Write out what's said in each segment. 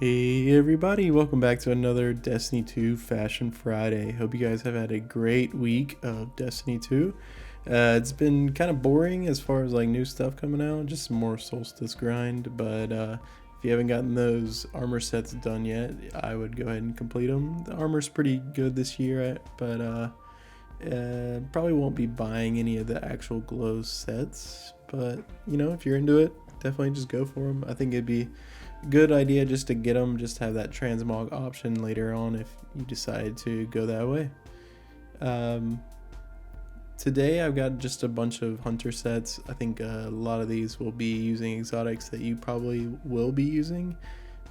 Hey everybody, welcome back to another Destiny 2 Fashion Friday. Hope you guys have had a great week of Destiny 2. It's been kind of boring as far as like new stuff coming out, just some more Solstice grind, but if you haven't gotten those armor sets done yet, I would go ahead and complete them. The armor's pretty good this year, but probably won't be buying any of the actual glow sets, but if you're into it, definitely just go for them. I think it'd be good idea just to get them, just have that transmog option later on if you decide to go that way. Today I've got just a bunch of hunter sets. I think a lot of these will be using exotics that you probably will be using.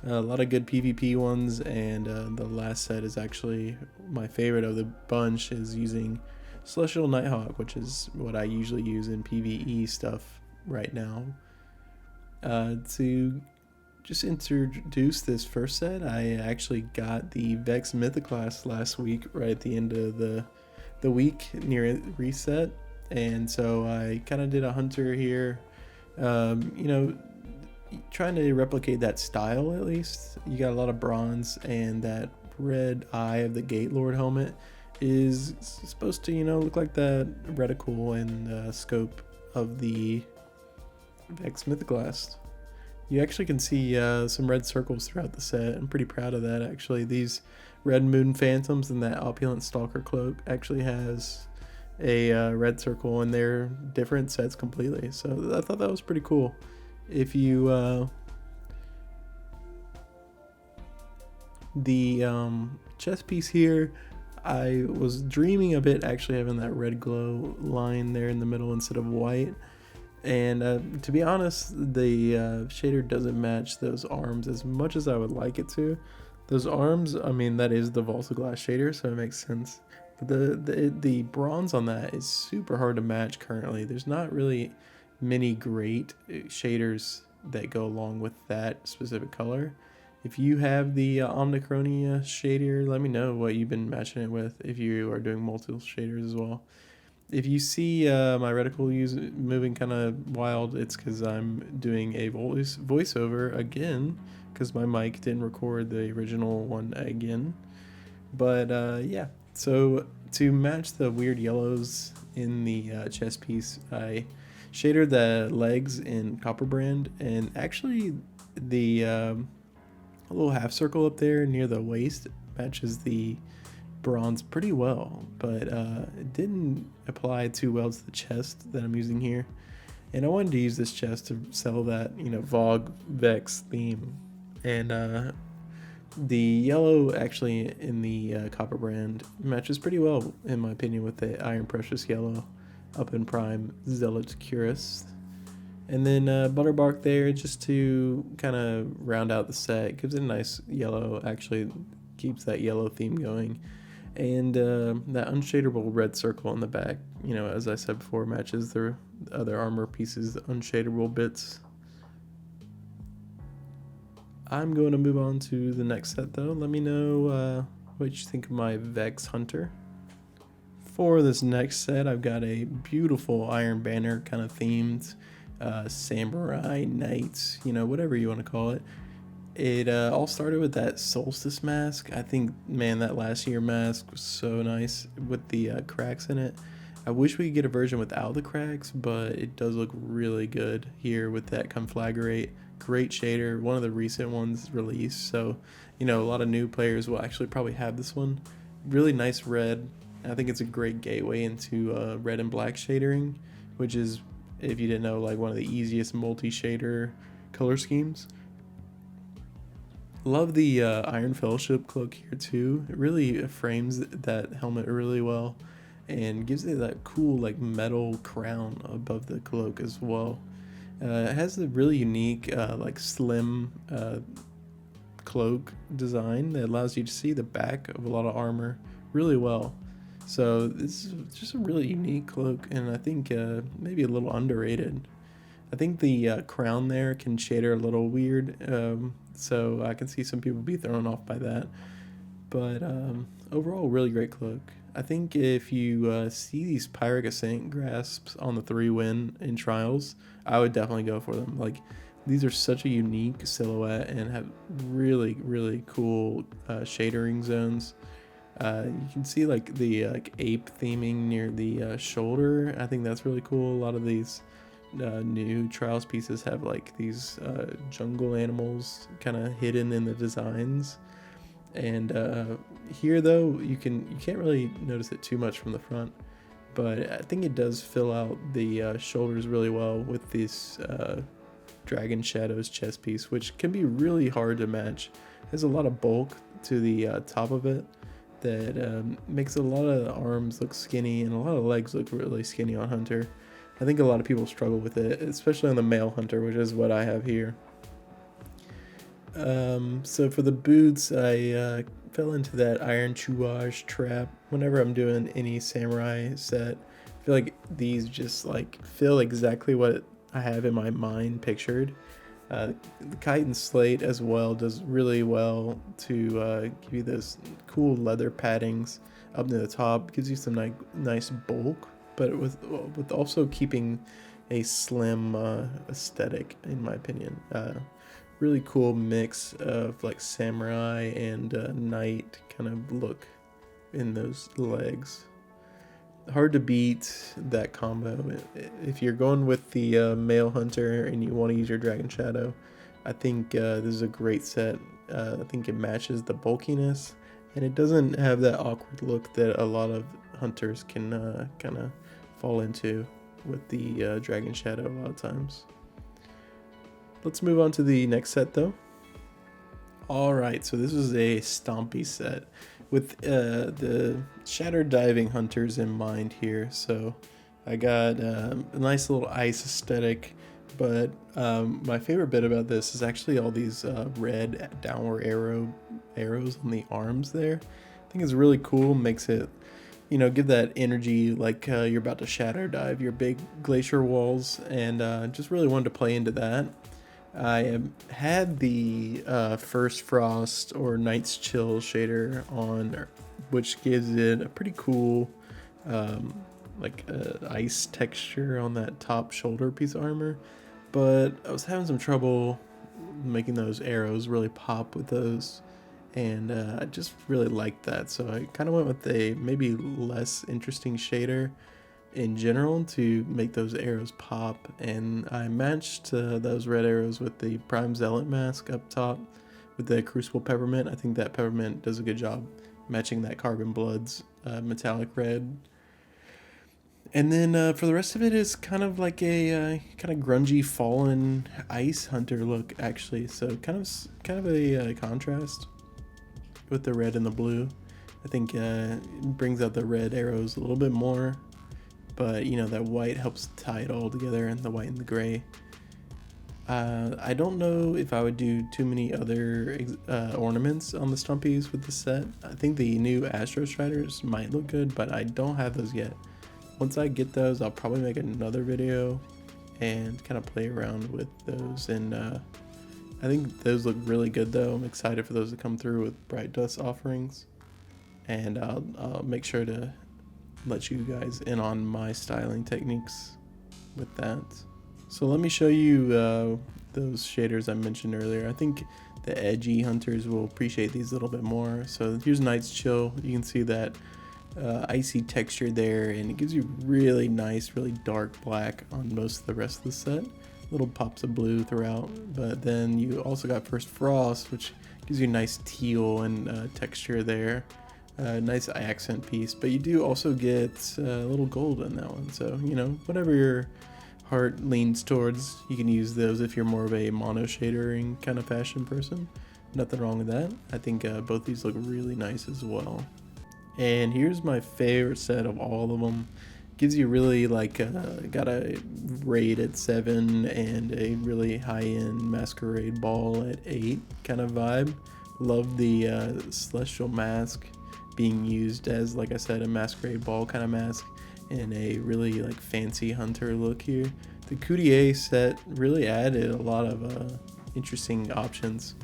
A lot of good PvP ones, and the last set is actually my favorite of the bunch, is using Celestial Nighthawk, which is what I usually use in PvE stuff right now. To just introduce this first set, I actually got the Vex Mytho class last week, right at the end of the week near reset, and so I kind of did a hunter here, trying to replicate that style at least. You got a lot of bronze, and that red eye of the Gate Lord helmet is supposed to look like that reticle and scope of the Vex Mytho class. You actually can see some red circles throughout the set. I'm pretty proud of that, actually. These red moon phantoms and that opulent stalker cloak actually has a red circle, and they're different sets completely. So I thought that was pretty cool. If you the chest piece here, I was dreaming of it actually having that red glow line there in the middle instead of white. And to be honest, the shader doesn't match those arms as much as I would like it to. Those arms, I mean, that is the Volta Glass shader, so it makes sense. But the bronze on that is super hard to match currently. There's not really many great shaders that go along with that specific color. If you have the Omnicronia shader, let me know what you've been matching it with if you are doing multiple shaders as well. If you see my reticle moving kind of wild, it's because I'm doing a voiceover again, because my mic didn't record the original one again. But yeah, so to match the weird yellows in the chest piece, I shadered the legs in Copper Brand, and actually the little half circle up there near the waist matches the bronze pretty well, but it didn't apply too well to the chest that I'm using here, and I wanted to use this chest to sell that Vogue Vex theme. And the yellow actually in the Copper Brand matches pretty well in my opinion with the Iron Precious yellow up in Prime Zealot Curus. And then Butterbark there just to kind of round out the set. Gives it a nice yellow, actually keeps that yellow theme going. And that unshaderable red circle in the back, as I said before, matches the other armor pieces, unshaderable bits. I'm going to move on to the next set though. Let me know what you think of my Vex Hunter. For this next set, I've got a beautiful Iron Banner kind of themed samurai knights, whatever you want to call it. It all started with that Solstice mask. I think, man, that last year mask was so nice with the cracks in it. I wish we could get a version without the cracks, but it does look really good here with that Conflagrate. Great shader, one of the recent ones released. So, a lot of new players will actually probably have this one. Really nice red. I think it's a great gateway into red and black shadering, which is, if you didn't know, like one of the easiest multi-shader color schemes. Love the Iron Fellowship cloak here too. It really frames that helmet really well and gives it that cool like metal crown above the cloak as well. It has a really unique like slim cloak design that allows you to see the back of a lot of armor really well. So this is just a really unique cloak, and I think maybe a little underrated. I think the crown there can shader a little weird, so I can see some people be thrown off by that. But overall, really great cloak. I think if you see these Pyrrhic Ascent grasps on the 3-win in Trials, I would definitely go for them. Like, these are such a unique silhouette and have really cool shadering zones. You can see like the ape theming near the shoulder. I think that's really cool. A lot of these new Trials pieces have like these jungle animals kind of hidden in the designs. And here though, you can't really notice it too much from the front, but I think it does fill out the shoulders really well with this Dragon Shadows chest piece, which can be really hard to match. There's a lot of bulk to the top of it that makes a lot of the arms look skinny and a lot of legs look really skinny on Hunter. I think a lot of people struggle with it, especially on the male Hunter, which is what I have here. So for the boots, I fell into that iron chouage trap whenever I'm doing any samurai set. I feel like these just like feel exactly what I have in my mind pictured. The chitin slate as well does really well to give you those cool leather paddings up near the top. Gives you some nice bulk, but with also keeping a slim aesthetic, in my opinion. Really cool mix of like samurai and knight kind of look in those legs. Hard to beat that combo. If you're going with the male Hunter and you want to use your Dragon Shadow, I think this is a great set. I think it matches the bulkiness and it doesn't have that awkward look that a lot of Hunters can kind of fall into with the Dragon Shadow a lot of times. Let's move on to the next set though. Alright, so this is a Stomp-E set with the Shattered Diving Hunters in mind here. So I got a nice little ice aesthetic, but my favorite bit about this is actually all these red downward arrows on the arms there. I think it's really cool, makes it, you know, give that energy like you're about to shatter dive your big glacier walls, and just really wanted to play into that. I had the First Frost or Night's Chill shader on, which gives it a pretty cool ice texture on that top shoulder piece of armor, but I was having some trouble making those arrows really pop with those, and I just really liked that, so I kind of went with a maybe less interesting shader in general to make those arrows pop, and I matched those red arrows with the Prime Zealot mask up top with the Crucible Peppermint. I think that Peppermint does a good job matching that Carbon Blood's metallic red. And then for the rest of it is kind of like a kind of grungy fallen ice hunter look actually, so kind of a contrast with the red and the blue. I think it brings out the red arrows a little bit more, but you know, that white helps tie it all together, and the white and the gray. I don't know if I would do too many other ornaments on the Stomp-EEs with the set. I think the new Astro Striders might look good, but I don't have those yet. Once I get those, I'll probably make another video and kind of play around with those, and I think those look really good though. I'm excited for those to come through with Bright Dust offerings, and I'll make sure to let you guys in on my styling techniques with that. So let me show you those shaders I mentioned earlier. I think the edgy hunters will appreciate these a little bit more. So here's Night's Chill. You can see that icy texture there, and it gives you really nice, really dark black on most of the rest of the set. Little pops of blue throughout, but then you also got First Frost, which gives you nice teal and texture there. Nice accent piece, but you do also get a little gold in that one, so you know, whatever your heart leans towards, you can use those if you're more of a mono shadering kind of fashion person. Nothing wrong with that. I think both these look really nice as well. And here's my favorite set of all of them. Gives you really like got a raid at 7 and a really high-end Masquerade ball at 8 kind of vibe. Love the Celestial Mask being used as, like I said, a Masquerade ball kind of mask, and a really like fancy hunter look here. The Coutier set really added a lot of interesting options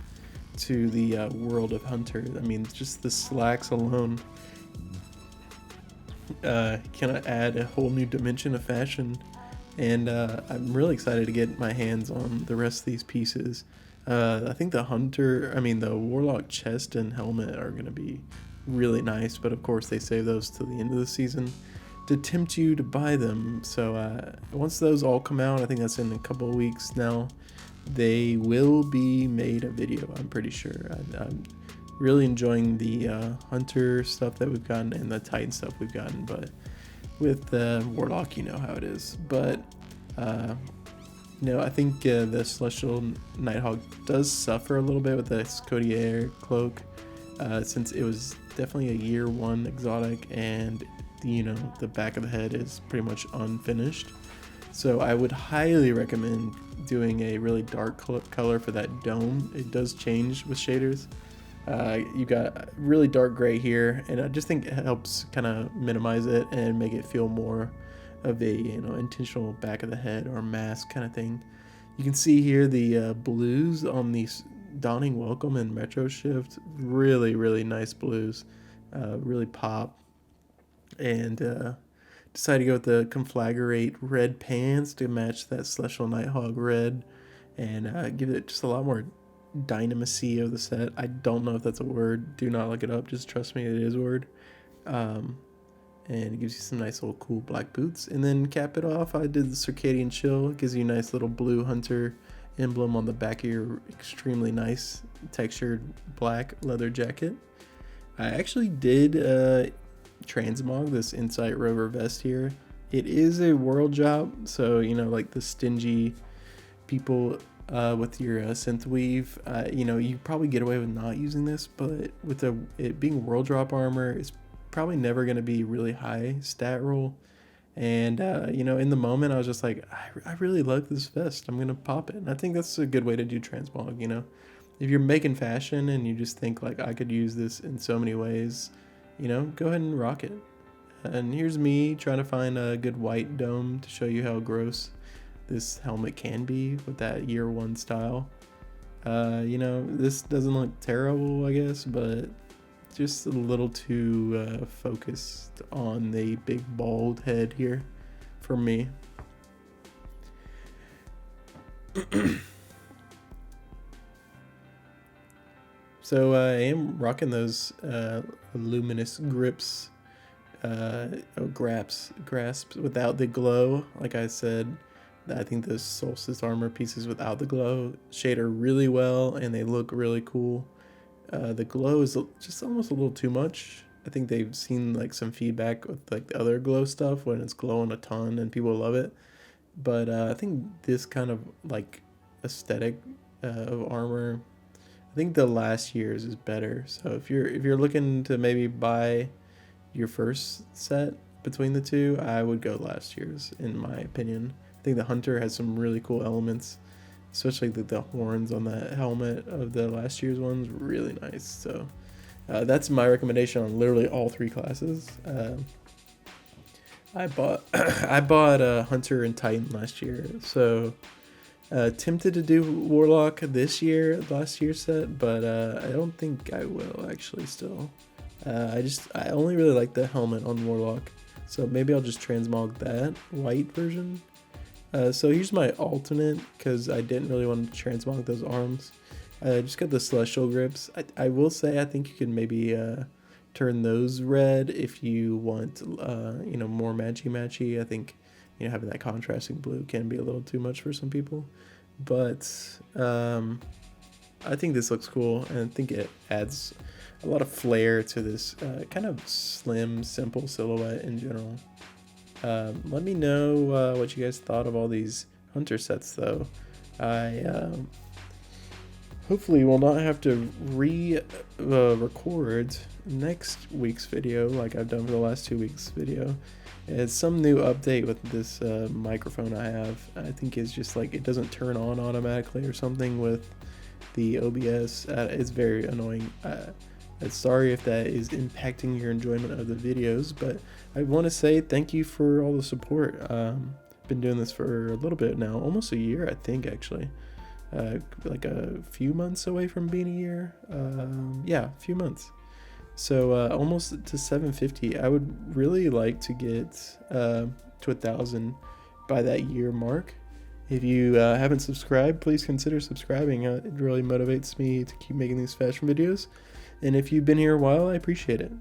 to the world of Hunter. I mean, just the slacks alone kind of add a whole new dimension of fashion And I'm really excited to get my hands on the rest of these pieces. I think the Warlock chest and helmet are going to be really nice, but of course they save those till the end of the season to tempt you to buy them. So once those all come out, I think that's in a couple of weeks now, they will be made a video, I'm pretty sure. I'm really enjoying the Hunter stuff that we've gotten and the Titan stuff we've gotten, but with Warlock, you know how it is. But I think the Celestial Nighthawk does suffer a little bit with the Scodier cloak, since it was definitely a year 1 exotic, and the back of the head is pretty much unfinished. So I would highly recommend doing a really dark color for that dome. It does change with shaders. You got really dark gray here, and I just think it helps kind of minimize it and make it feel more of a intentional back of the head or mask kind of thing. You can see here the blues on these Dawning Welcome and Metro Shift, really nice blues, really pop. And decided to go with the Conflagrate red pants to match that Celestial Nighthawk red, and give it just a lot more dynamacy of the set. I don't know if that's a word. Do not look it up. Just trust me, it is a word. And it gives you some nice little cool black boots. And then cap it off, I did the Circadian Chill. It gives you a nice little blue Hunter emblem on the back of your extremely nice textured black leather jacket. I actually did transmog this Insight Rover vest here. It is a world job, so like the stingy people with your synth weave, you probably get away with not using this, but with it being world drop armor, it's probably never going to be really high stat roll. And in the moment I was just like, I really like this vest, I'm gonna pop it. And I think that's a good way to do transmog. If you're making fashion and you just think like, I could use this in so many ways, go ahead and rock it. And here's me trying to find a good white dome to show you how gross this helmet can be with that year 1 style. This doesn't look terrible, I guess, but just a little too focused on the big bald head here for me. So I am rocking those luminous grasps without the glow. Like I said, I think those Solstice armor pieces without the glow shader really well, and they look really cool. The glow is just almost a little too much. I think they've seen like some feedback with like the other glow stuff when it's glowing a ton and people love it. But I think this kind of like aesthetic of armor, I think the last year's is better. So if you're looking to maybe buy your first set between the two, I would go last year's, in my opinion. I think the Hunter has some really cool elements, especially the horns on that helmet of the last year's ones, really nice. So that's my recommendation on literally all 3 classes. I bought Hunter and Titan last year, so tempted to do Warlock this year, last year's set, but I don't think I will actually still. I only really like the helmet on Warlock, so maybe I'll just transmog that white version. So here's my alternate, because I didn't really want to transmog those arms. I just got the Celestial grips. I will say I think you can maybe turn those red if you want more matchy. I think having that contrasting blue can be a little too much for some people, but I think this looks cool, and I think it adds a lot of flair to this kind of slim, simple silhouette in general. Let me know what you guys thought of all these Hunter sets, though. I hopefully will not have to record next week's video like I've done for the last 2 weeks' video. It's some new update with this microphone I have. I think it's just like it doesn't turn on automatically or something with the OBS. It's very annoying. Sorry if that is impacting your enjoyment of the videos, but I want to say thank you for all the support. Been doing this for a little bit now, almost a year, I think, actually. Like a few months away from being a year. Yeah, a few months. So almost to 750. I would really like to get to 1,000 by that year mark. If you haven't subscribed, please consider subscribing. It really motivates me to keep making these fashion videos. And if you've been here a while, I appreciate it.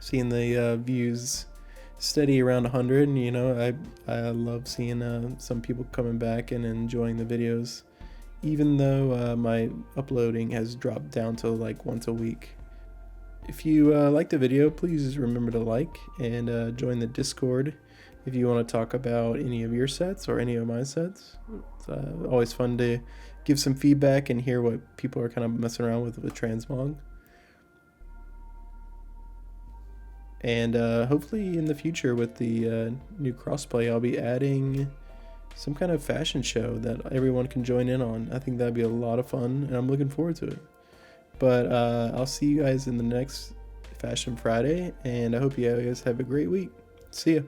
Seeing the views steady around 100, and I love seeing some people coming back and enjoying the videos, even though my uploading has dropped down to like once a week. If you like the video, please remember to like and join the Discord if you want to talk about any of your sets or any of my sets. It's always fun to give some feedback and hear what people are kind of messing around with transmog. And hopefully in the future with the new crossplay, I'll be adding some kind of fashion show that everyone can join in on. I think that'd be a lot of fun, and I'm looking forward to it. But I'll see you guys in the next Fashion Friday, and I hope you guys have a great week. See ya.